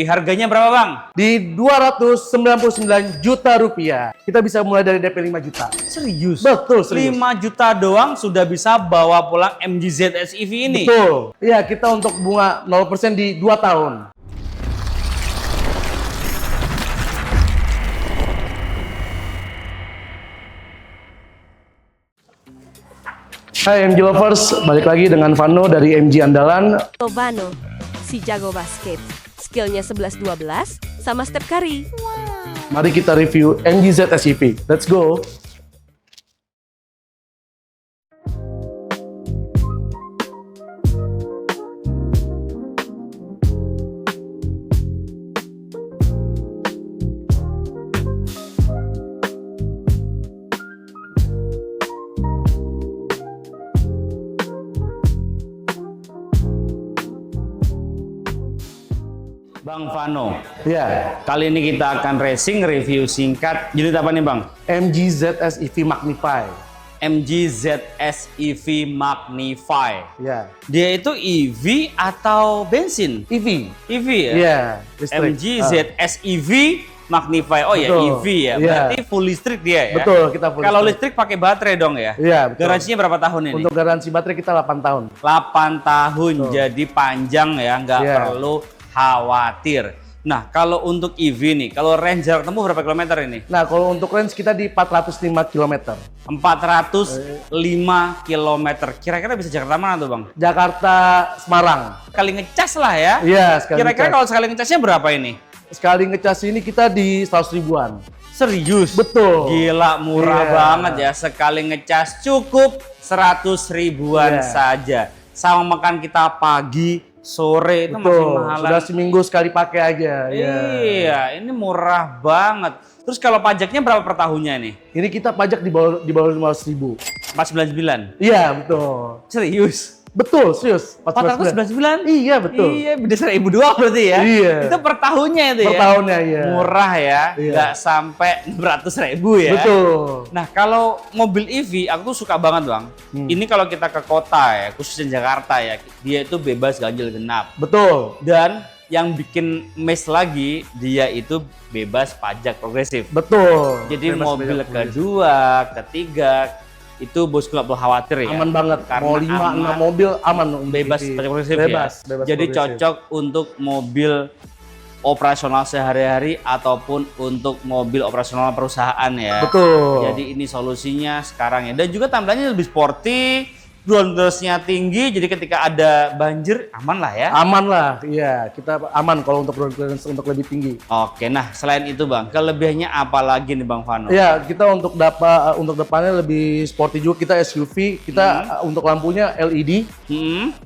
Harganya berapa bang? Di 299 juta rupiah. Kita bisa mulai dari DP 5 juta. Serius? Betul, serius. 5 juta doang sudah bisa bawa pulang MG ZS EV ini? Betul. Iya, kita untuk bunga 0% di 2 tahun. Hai MG Lovers, balik lagi dengan Vano dari MG Andalan. Vano, si jago basket. Skillnya 11-12 sama Steph Curry. Mari kita review MG ZS EV. Let's go. Bang Vano, Ya, kali ini kita akan racing review singkat. Unit apa nih bang? MG ZS EV Magnify. MG ZS EV Magnify. Ya, Dia itu EV atau bensin? EV. EV ya? Ya, listrik. MG ZS EV Magnify. Oh ya, Betul. EV ya. Iya. Berarti full listrik dia ya? Betul, kita full Kalau listrik. listrik pakai baterai dong ya? Iya, betul. Garansinya berapa tahun ini? Untuk garansi baterai kita 8 tahun. 8 tahun, Betul. jadi panjang ya, nggak Iya. perlu khawatir. Nah, kalau untuk EV nih, kalau range jarak tempuh berapa kilometer ini? Nah, kalau untuk range kita di 405 km. 405 kilometer. Kira-kira bisa Jakarta mana tuh bang? Jakarta, Semarang. Sekali ngecas lah ya. Iya, sekali Kira-kira ngecas. kalau sekali ngecasnya berapa ini? Sekali ngecas ini kita di 100 ribuan. Serius? Betul. Gila, murah Iya. banget ya. Sekali ngecas cukup 100 ribuan Iya. saja. Sama makan kita pagi, sore itu masih Betul. mahalan. Sudah seminggu sekali pakai aja. Iya, ini murah banget. Terus kalau pajaknya berapa per tahunnya nih? Ini kita pajak di bawah 500 ribu. 499. Iya, betul. Serius? Betul, serius. 499? Iya, betul. Iya, beda 1.000 doang berarti ya? Iya. Itu per tahunnya itu Per ya? tahunnya, iya. Murah ya, Iya. nggak sampai 600.000 ya? Betul. Nah, kalau mobil EV, aku tuh suka banget bang. Ini kalau kita ke kota ya, khususnya Jakarta ya, dia itu bebas ganjil genap. Betul. Dan yang bikin mes lagi, dia itu bebas pajak progresif. Betul. Jadi Bebas mobil pajak. kedua, ketiga, itu bosku nggak perlu khawatir ya. Aman banget. Karena Mau 5, aman, 6 mobil aman. untuk bebas EV. pajak progresif Bebas, ya. bebas Jadi progresif. cocok untuk mobil operasional sehari-hari ataupun untuk mobil operasional perusahaan ya. Betul. Jadi ini solusinya sekarang ya. Dan juga tampilannya lebih sporty, groundlessnya tinggi, jadi ketika ada banjir aman lah ya. Aman lah, iya. Kita aman kalau untuk ground clearance untuk lebih tinggi. Oke, nah selain itu bang, kelebihannya apa lagi nih bang Vano? Iya, kita untuk untuk depannya lebih sporty juga. Kita SUV, kita untuk lampunya LED.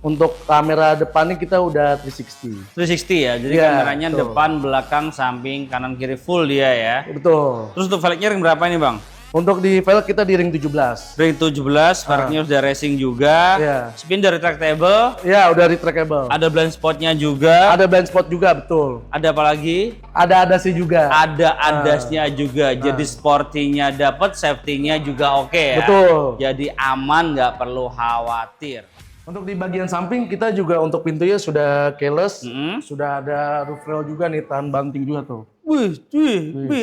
Untuk kamera depannya kita udah 360. 360 ya, jadi Iya, kameranya betul. depan, belakang, samping, kanan, kiri full dia ya. Betul. Terus untuk velgnya ring berapa ini bang? Untuk di velg kita di ring 17. Ring 17, velgnya udah racing juga. Iya. Spin dari retractable, Ya, udah retractable. ada blind spotnya juga. Ada blind spot juga, betul. Ada apa lagi? Ada sih juga. Ada adasnya juga, jadi sportinya dapat, safety-nya juga oke ya. Betul. Jadi aman, nggak perlu khawatir. Untuk di bagian samping kita juga untuk pintunya sudah keyless. Sudah ada roof rail juga nih, tahan banting juga tuh. Wih,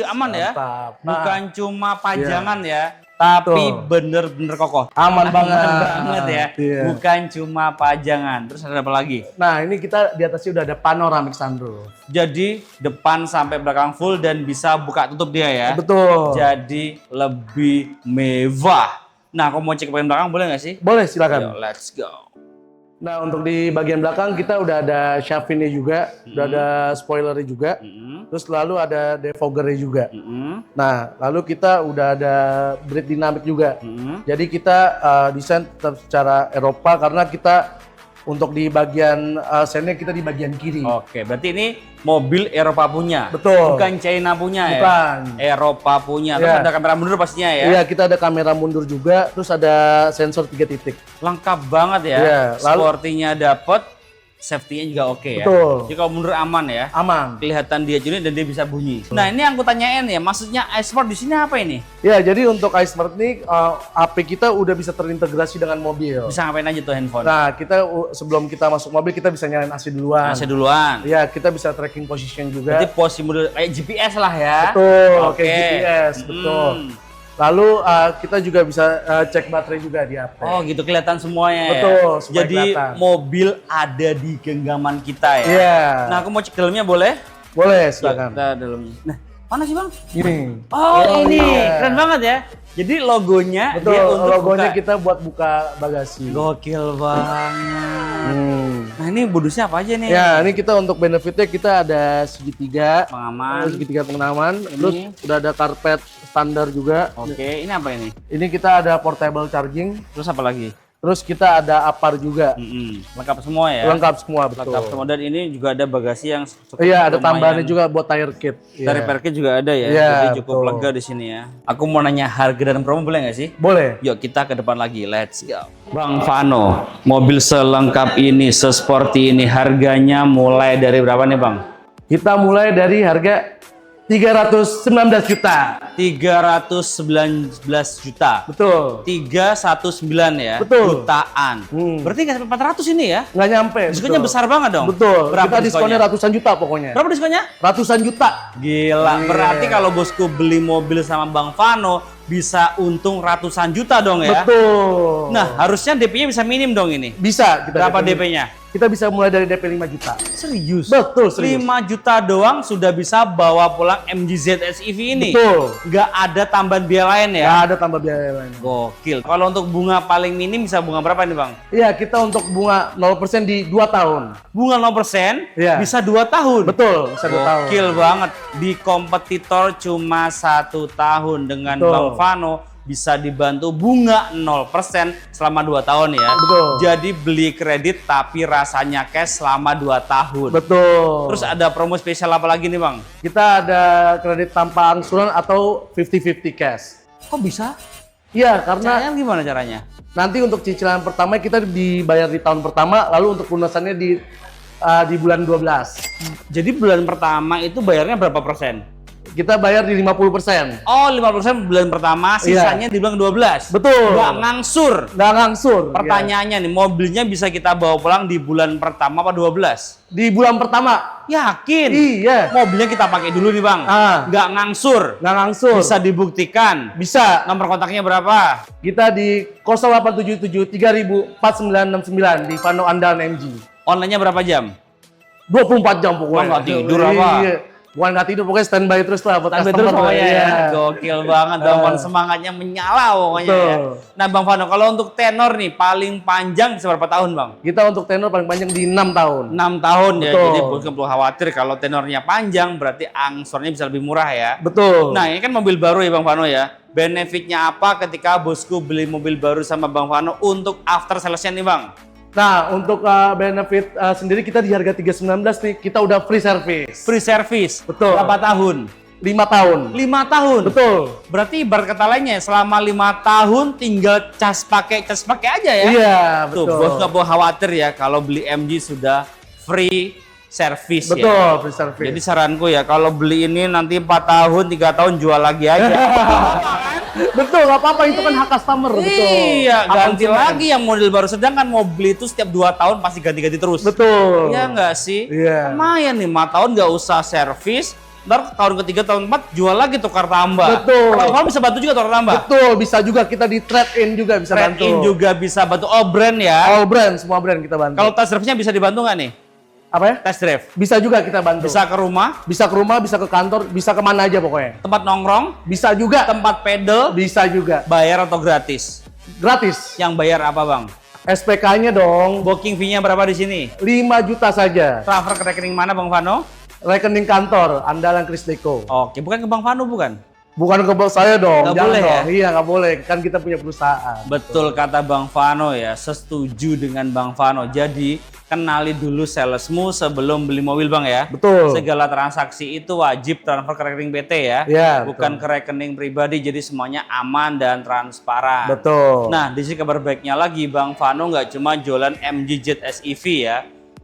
aman ya. mantap. Nah. Bukan cuma pajangan ya, tapi Betul. bener-bener kokoh. Aman banget. banget ya. Iya. Bukan cuma pajangan. Terus ada apa lagi? Nah, ini kita di atasnya udah ada panoramic sunroof. Jadi depan sampai belakang full dan bisa buka tutup dia ya. Betul. Jadi lebih mewah. Nah, aku mau cek bagian belakang boleh nggak sih? Boleh, silakan. Yuk, let's go. Nah, untuk di bagian belakang kita udah ada shaft-nya juga, udah ada spoilernya juga. Terus lalu ada defoggernya juga. Nah, lalu kita udah ada brake dynamic juga. Jadi kita desain tetap secara Eropa karena kita untuk di bagian sennya kita di bagian kiri. Oke, berarti ini mobil Eropa punya. Betul. Bukan China punya ya. Bukan. Eropa punya. Terus Iya. ada kamera mundur pastinya ya. Iya, kita ada kamera mundur juga, terus ada sensor 3 titik. Lengkap banget ya. Iya, lalu- Sportinya dapet, safety-nya juga oke ya. Betul. Jadi kalau mundur aman ya. Aman. Kelihatan dia jenis dan dia bisa bunyi. Nah ini yang aku tanyain ya, maksudnya iSmart di sini apa ini? Ya, jadi untuk iSmart ini HP kita udah bisa terintegrasi dengan mobil. Bisa ngapain aja tuh handphone? Nah, kita sebelum kita masuk mobil kita bisa nyalain AC duluan. AC duluan. Ya, kita bisa tracking position juga. Berarti posisi model kayak GPS lah ya. Betul, Oke. kayak GPS, betul. Lalu kita juga bisa cek baterai juga di HP. Oh gitu kelihatan semuanya ya. Betul, supaya Jadi kelihatan. mobil ada di genggaman kita ya. Iya. Nah aku mau cek dalamnya boleh? Boleh, Ya, silakan. kita dalamnya. Nah mana sih bang? Ini. Oh, ini iya. keren banget ya. Jadi logonya Betul, dia untuk logonya buka. kita buat buka bagasi. Gokil banget. Nah ini bodusnya apa aja nih? Ya, ini kita untuk benefitnya kita ada segitiga, Pengaman. segitiga pengenaman, terus udah ada karpet standar juga. Oke, ini apa ini? Ini kita ada portable charging, Terus apa lagi? terus kita ada apar juga. Lengkap semua ya? Lengkap semua, betul. Lengkap semua. Dan ini juga ada bagasi yang cukup Iya, ada lumayan. tambahannya juga buat tire kit. Dari Iya. Perkit juga ada ya, Iya, jadi cukup betul. lega di sini ya. Aku mau nanya harga dan promo boleh nggak sih? Boleh. Yuk kita ke depan lagi, let's go. Bang Vano, mobil selengkap ini, sesporty ini, harganya mulai dari berapa nih Bang? Kita mulai dari harga 319 juta. 319 juta. Betul. 319 ya, Betul. jutaan. Berarti nggak sampai 400 ini ya? Nggak nyampe. Diskonnya betul. besar banget dong. Betul. Berapa Kita diskonnya ratusan juta pokoknya. Berapa diskonnya? Ratusan juta. Gila, berarti kalau bosku beli mobil sama Bang Vano bisa untung ratusan juta dong ya? Betul. Nah, harusnya DP-nya bisa minim dong ini. Bisa kita Berapa DP? DP-nya? Kita bisa mulai dari DP 5 juta. Serius? Betul, serius. 5 juta doang sudah bisa bawa pulang MG ZS EV ini? Betul. Nggak ada tambahan biaya lain ya? Nggak ada tambah biaya lain. Gokil. Kalau untuk bunga paling minim bisa bunga berapa nih Bang? Iya, kita untuk bunga 0% di 2 tahun. Bunga 0% Iya. bisa 2 tahun? Betul, bisa 2 tahun. Gokil banget. Di kompetitor cuma 1 tahun dengan Betul. Bang Vano bisa dibantu bunga 0% selama 2 tahun ya. Betul. Jadi beli kredit tapi rasanya cash selama 2 tahun. Betul. Terus ada promo spesial apa lagi nih Bang? kita ada kredit tanpa angsuran atau 50-50 cash. Kok bisa? Iya, karena Caranya gimana caranya? nanti untuk cicilan pertama kita dibayar di tahun pertama, lalu untuk lunasannya di bulan 12. Jadi bulan pertama itu bayarnya berapa persen? Kita bayar di 50%. Oh, 50% bulan pertama, sisanya di bulan 12. Betul. Nggak ngangsur. Nggak ngangsur. Pertanyaannya nih, mobilnya bisa kita bawa pulang di bulan pertama apa 12? Iya. Di bulan pertama. Yakin? Iya. Mobilnya kita pakai dulu nih Bang. Ah. Nggak ngangsur. Nggak ngangsur. Bisa dibuktikan. Bisa. Nomor kontaknya berapa? Kita di 0877 3000 4969 di Vano Andalan MG. Online-nya berapa jam? 24 jam pokoknya. Wah, nggak tidur apa? Iya. Bukan nggak tidur, pokoknya standby terus lah buat Sampai customer. terus pokoknya ya. Iya. Gokil banget, Bang. Semangatnya menyala pokoknya ya. Betul. Nah Bang Vano, kalau untuk tenor nih paling panjang seberapa tahun Bang? Kita untuk tenor paling panjang di 6 tahun. 6 tahun ya, Betul. jadi bukan perlu khawatir kalau tenornya panjang berarti angsurnya bisa lebih murah ya. Betul. Nah ini kan mobil baru ya Bang Vano ya. Benefitnya apa ketika bosku beli mobil baru sama Bang Vano untuk after sales-nya nih Bang? Nah, untuk benefit sendiri kita di harga 319 nih, kita udah free service. Free service. Betul. Berapa tahun? 5 tahun. 5 tahun. Betul. Berarti ibarat kata lainnya selama 5 tahun tinggal cas pakai aja ya. Iya, Tuh, betul. bos nggak perlu khawatir ya kalau beli MG sudah free service Betul, ya. free service. Jadi saranku ya kalau beli ini nanti 4 tahun, 3 tahun jual lagi aja. Betul, nggak apa-apa, itu kan hak customer. Betul. Iya, Hak ganti konsumen. lagi yang model baru. Sedangkan mobil itu setiap 2 tahun pasti ganti-ganti terus. Betul. Iya nggak sih? Iya. Lumayan nih, 5 tahun nggak usah servis. Ntar tahun ketiga, tahun keempat jual lagi tukar tambah. Betul. Kalau bisa bantu juga tukar tambah. Betul, bisa juga kita di trade in juga bisa Trade bantu. in juga bisa bantu. Oh brand ya. All brand, semua brand kita bantu. Kalau test drive-nya bisa dibantu nggak nih? apa ya? Test drive. Bisa juga kita bantu. Bisa ke rumah, Bisa ke rumah, bisa ke kantor, bisa kemana aja pokoknya. tempat nongkrong, Bisa juga. tempat pedal, Bisa juga. bayar atau gratis? Gratis. Yang bayar apa bang? SPK-nya dong. Booking fee-nya berapa di sini? 5 juta saja. Transfer ke rekening mana Bang Vano? Rekening kantor, Andalan Kris Deco. Oke, bukan ke Bang Vano bukan? Bukan ke bos saya dong. Nggak Jangan boleh dong. ya? Iya, nggak boleh. Kan kita punya perusahaan. Betul kata Bang Vano ya, setuju dengan Bang Vano. Jadi kenali dulu salesmu sebelum beli mobil Bang ya. Betul. Segala transaksi itu wajib transfer ke rekening PT ya. Iya, Bukan ke rekening pribadi, jadi semuanya aman dan transparan. Betul. Nah, di sini kabar baiknya lagi Bang Vano nggak cuma jualan MG ZS EV ya.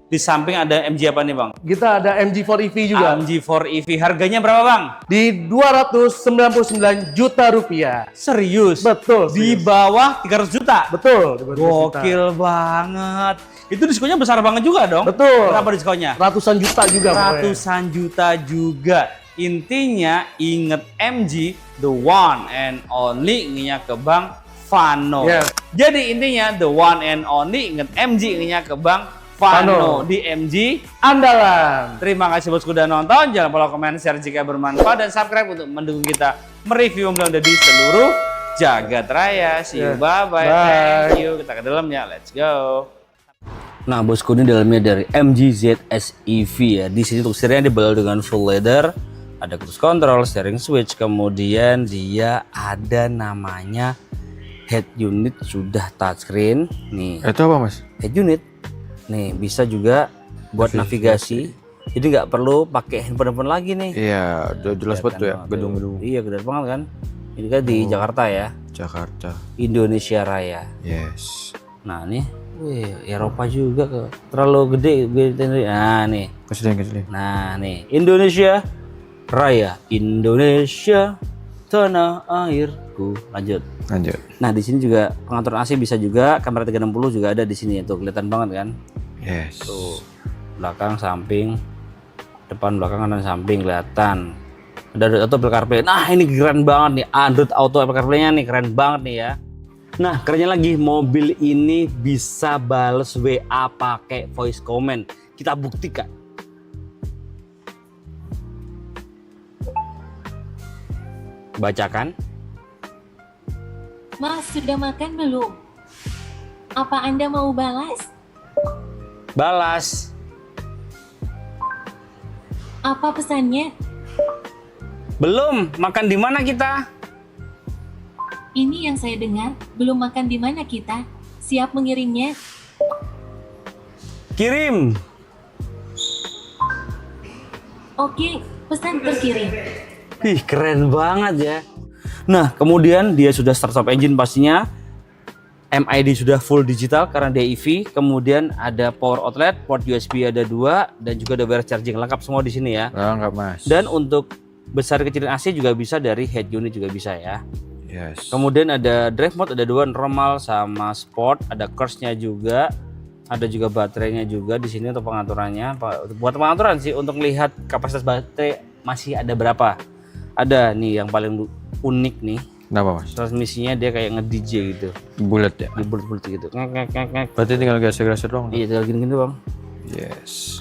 Di samping ada MG apa nih Bang? Kita ada MG4 EV juga. MG4 EV. Harganya berapa Bang? Di 299 juta rupiah. Serius? Betul. Di bawah 300 juta? Betul. Di 200 juta. Gokil banget. Itu diskonnya besar banget juga dong? Betul. Berapa diskonnya? Ratusan juta juga. Ratusan juta juga. Intinya inget MG, the one and only, inginnya ke Bang Vano. Yes. Jadi intinya the one and only, inget MG, inginnya ke Bang Vano di MG Andalan. Terima kasih bosku udah nonton. Jangan lupa komen, share jika bermanfaat, dan subscribe untuk mendukung kita mereview mobil di seluruh jagat raya. See you, bye-bye. Thank you. Kita ke dalamnya, let's go. Nah bosku, ini dalamnya dari MG ZS EV ya. Di sini untuk setirnya dibalut dengan full leather, ada cruise control, steering switch, kemudian dia ada namanya head unit sudah touchscreen. Nih. Itu apa Mas? Head unit. Nih bisa juga buat navigasi. Jadi nggak perlu pakai handphone lagi nih. Iya, udah jelas banget tuh ya gedung-gedung. Iya, gede banget kan. Ini kan di Jakarta ya. Jakarta. Indonesia Raya. Yes. Nah nih, wih, Eropa juga ke terlalu gede. Nah nih. Kesini. Nah nih, Indonesia Raya, Indonesia tanah airku. Lanjut. Nah di sini juga pengatur AC bisa juga, kamera 360 juga ada di sini. Tuh kelihatan banget kan. Yes. Tuh, belakang, samping, depan, belakang, kanan, samping kelihatan. Ada Android Auto, Apple CarPlay. Nah ini keren banget nih, Android Auto, Apple CarPlay-nya nih keren banget nih ya. Nah kerennya lagi, mobil ini bisa bales WA pakai voice comment. Kita buktikan. Bacakan. Mas, sudah makan belum? Apa Anda mau balas? Balas. Apa pesannya? Belum, makan di mana kita? Ini yang saya dengar, belum makan di mana kita? Siap mengirimnya? Kirim. Oke, pesan terkirim. Ih, keren banget ya. Nah, kemudian dia sudah start-stop engine pastinya. MID sudah full digital karena dia EV. Kemudian ada power outlet, port USB ada 2, dan juga ada wireless charging. Lengkap semua di sini ya. Lengkap Mas. Dan untuk besar kecilin AC juga bisa, dari head unit juga bisa ya. Yes. Kemudian ada drive mode, ada 2, normal sama sport. Ada curse-nya juga. Ada juga baterainya juga di sini untuk pengaturannya. Buat pengaturan sih, untuk melihat kapasitas baterai masih ada berapa. Ada nih yang paling unik nih. Kenapa Mas? Transmisinya dia kayak nge-DJ gitu. Bulat ya? Di bulat-bulat gitu. Ngek. Berarti tinggal geser-geser doang. Iya, tinggal gini-gini Bang. Yes.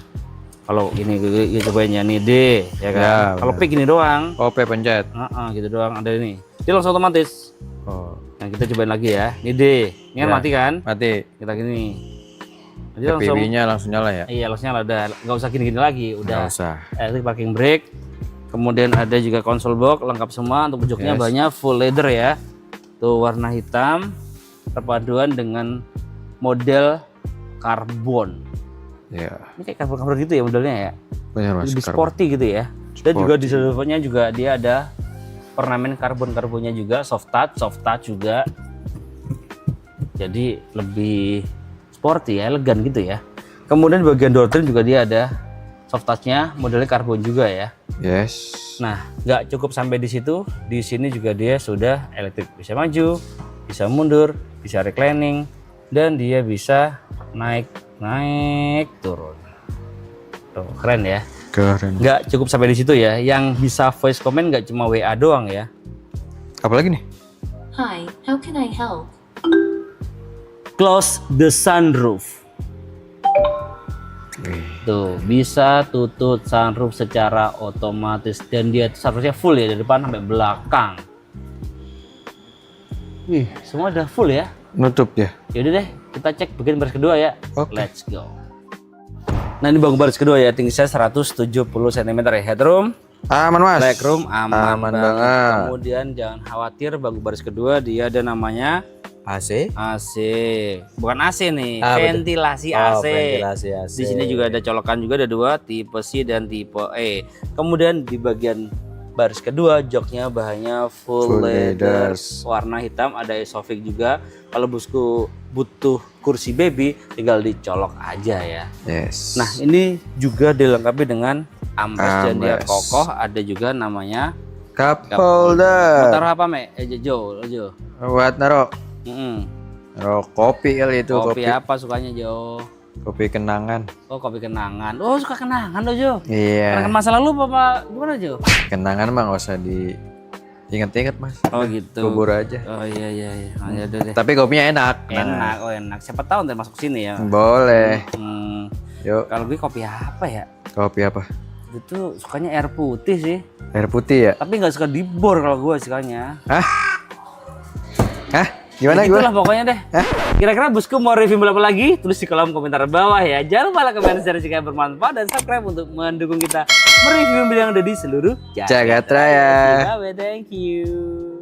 Kalau ini ya cobain ya nih D, ya kan. Ya, kalau benar. P gini doang. Oh, P pencet. Gitu doang, ada ini. Dia langsung otomatis. Oh. Nah, kita cobain lagi ya. Ini D. Ini kan Ya. mati kan? Mati. Kita gini. Jadi langsung PPB-nya langsung nyala ya? iya, langsung nyala, udah nggak usah gini-gini lagi, udah. Nggak usah. Electric parking brake. Kemudian ada juga console box lengkap semua, untuk pojoknya Yes. banyak full leather ya. Tuh warna hitam perpaduan dengan model karbon. Iya. Ini kayak karbon gitu ya modelnya ya. Benar Mas. Lebih Karbon. sporty gitu ya. Dan juga di Sporty. depannya juga dia ada ornamen karbonnya juga, soft touch juga. Jadi lebih sporty ya, elegan gitu ya. Kemudian di bagian door trim juga dia ada soft touch-nya, modelnya karbon juga ya. Yes. Nah, nggak cukup sampai di situ. Di sini juga dia sudah elektrik, bisa maju, bisa mundur, bisa reclining, dan dia bisa naik turun. Tuh, keren ya. Keren. Nggak cukup sampai di situ ya. Yang bisa voice comment nggak cuma WA doang ya. Apalagi nih? Hi, how can I help? Close the sunroof. Tuh, bisa tutup sunroof secara otomatis, dan dia sunroofnya full ya dari depan sampai belakang. Wih, semua udah full ya. Nutup ya? Yaudah deh, kita cek bagian baris kedua ya. Oke. Let's go. Nah, ini bangku baris kedua ya, tinggi saya 170 cm ya. Headroom, Aman Mas. legroom aman, Aman banget. banget. Kemudian jangan khawatir, bangku baris kedua dia ada namanya AC. AC. Bukan AC nih, Ah, betul. ventilasi Oh, AC. ventilasi AC. Di sini juga ada colokan juga, ada 2, tipe C dan tipe E. Kemudian di bagian Baris kedua joknya bahannya full Full leather leathers. warna hitam, ada Isofix juga. Kalau bosku butuh kursi baby tinggal dicolok aja ya. Yes. Nah ini juga dilengkapi dengan armrest dan dia Armrest. kokoh, ada juga namanya cup Mau holder. taruh apa Me? Jo. Buat naro kopi kali itu, Kopi apa sukanya Jo? Kopi kenangan. Oh kopi kenangan. Oh suka kenangan lo Jo. Iya. Kenangan masa lalu apa gimana Jo? Kenangan mah nggak usah diinget-inget Mas. Oh gitu. Kubur aja. Oh iya. Oh, ya udah deh. Tapi kopinya enak. Enak, oh enak. Siapa tahu ntar masuk sini ya. Boleh. Yuk. Kalau gue kopi apa ya? Kopi apa? Itu sukanya air putih sih. Air putih ya? Tapi nggak suka dibor kalau gue sukanya. Hah? Gimana Itulah gue? pokoknya deh. Kira-kira bosku mau review mobil apa lagi? Tulis di kolom komentar bawah ya. Jangan lupa like, komen, share jika bermanfaat dan subscribe untuk mendukung kita mereview mobil yang ada di seluruh Jagat Raya. Thank you.